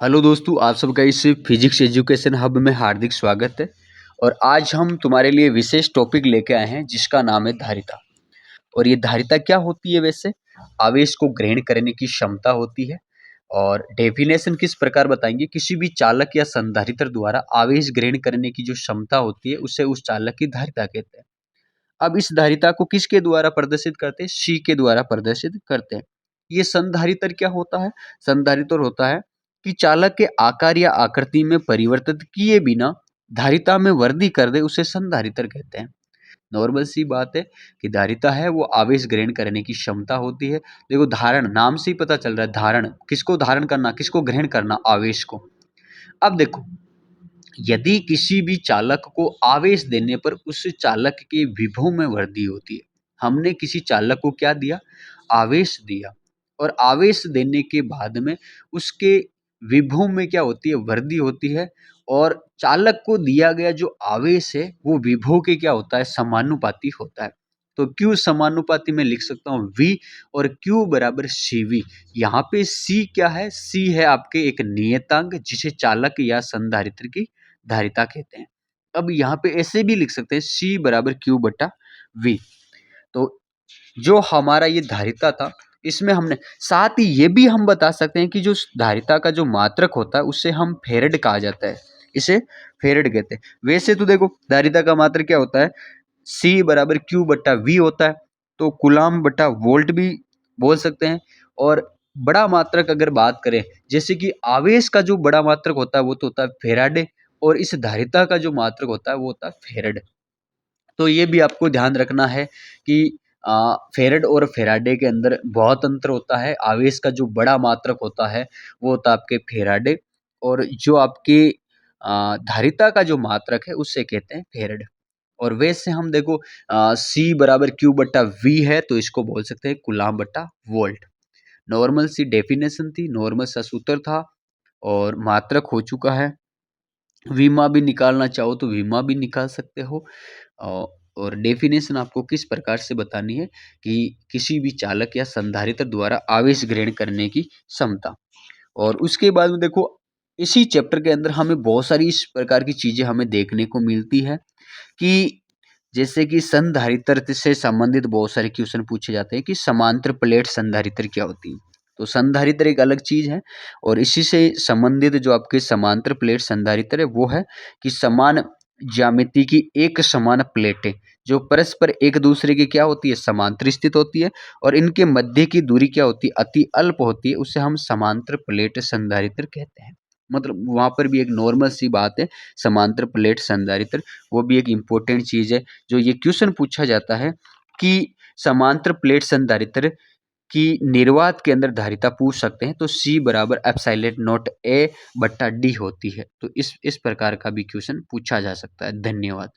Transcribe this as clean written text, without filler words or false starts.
Hello दोस्तों, आप सबका इस फिजिक्स एजुकेशन हब में हार्दिक स्वागत है। और आज हम तुम्हारे लिए विशेष टॉपिक लेके आए हैं जिसका नाम है धारिता। और ये धारिता क्या होती है वैसे? आवेश को ग्रहण करने की क्षमता होती है। और डेफिनेशन किस प्रकार बताएंगे? किसी भी चालक या संधारित्र द्वारा आवेश ग्रहण करने की जो क्षमता होती है उसे उस चालक की धारिता कहते हैं। अब इस धारिता को किसके द्वारा प्रदर्शित करते हैं? सी के द्वारा प्रदर्शित करते हैं। ये संधारित्र क्या होता है? संधारित्र होता है कि चालक के आकार या आकृति में परिवर्तित किए बिना धारिता में वृद्धि कर दे, उसे संधारित्र कहते हैं। नॉर्मल सी बात है कि धारिता है वो आवेश ग्रहण करने की क्षमता होती है। देखो, धारण नाम से ही पता चल रहा है, धारण किसको धारण करना, किसको ग्रहण करना, आवेश को। अब देखो, यदि किसी भी चालक को आवेश देने पर उस चालक के विभव में वृद्धि होती है। हमने किसी चालक को क्या दिया? आवेश दिया। और आवेश देने के बाद में उसके विभव में क्या होती है? वृद्धि होती है। और चालक को दिया गया जो आवेश है वो विभव के क्या होता है? समानुपाती होता है। तो Q समानुपाती में लिख सकता हूँ V, और Q बराबर CV। यहाँ पे C क्या है? C है आपके एक नियतांक जिसे चालक या संधारित्र की धारिता कहते हैं। अब यहाँ पे ऐसे भी लिख सकते हैं C बराबर Q बटा V। तो जो हमारा ये धारिता था, इसमें हमने साथ ही ये भी हम बता सकते हैं कि जो धारिता का जो मात्रक होता है उसे हम फेरेड कहा जाता है। इसे फेरेड कहते हैं। वैसे तो देखो, धारिता का मात्रक क्या होता है? C बराबर Q बटा V होता है। तो कूलाम बटा वोल्ट भी बोल सकते हैं। और बड़ा मात्रक अगर बात करें, जैसे कि आवेश का जो बड़ा मात्रक होता है वो तो होता है फेराडे, और इस धारिता का जो मात्रक होता है वो होता है फेरड। तो ये भी आपको ध्यान रखना है कि फेरड और फेराडे के अंदर बहुत अंतर होता है। आवेश का जो बड़ा मात्रक होता है वो होता है आपके फेराडे, और जो आपके धारिता का जो मात्रक है उससे कहते हैं फेरड। और वैसे हम देखो, C बराबर Q बटा V है तो इसको बोल सकते हैं कूलाम बटा वोल्ट। नॉर्मल सी डेफिनेशन थी, नॉर्मल सा सूत्र था, और मात्रक हो चुका है। विमा भी निकालना चाहो तो विमा भी निकाल सकते हो। और डेफिनेशन आपको किस प्रकार से बतानी है कि किसी भी चालक या संधारित्र द्वारा आवेश ग्रहण करने की क्षमता। और उसके बाद में देखो, इसी चैप्टर के अंदर हमें बहुत सारी इस प्रकार की चीजें हमें देखने को मिलती है कि जैसे कि संधारित्र से संबंधित बहुत सारे क्वेश्चन पूछे जाते हैं कि समांतर प्लेट संधारित्र क्या होती है। तो संधारित्र एक अलग चीज है। और इसी से संबंधित जो आपके समांतर प्लेट संधारित्र है वो है कि समान ज्यामिति की एक समान प्लेटें जो परस्पर एक दूसरे की क्या होती है? समांतर स्थित होती है। और इनके मध्य की दूरी क्या होती है? अति अल्प होती है। उसे हम समांतर प्लेट संधारित्र कहते हैं। मतलब वहां पर भी एक नॉर्मल सी बात है, समांतर प्लेट संधारित्र वो भी एक इम्पोर्टेंट चीज है। जो ये क्वेश्चन पूछा जाता है कि समांतर प्लेट संधारित्र की निर्वात के अंदर धारिता पूछ सकते हैं, तो C बराबर एप्सिलॉन नॉट A बट्टा D होती है। तो इस प्रकार का भी क्वेश्चन पूछा जा सकता है। धन्यवाद।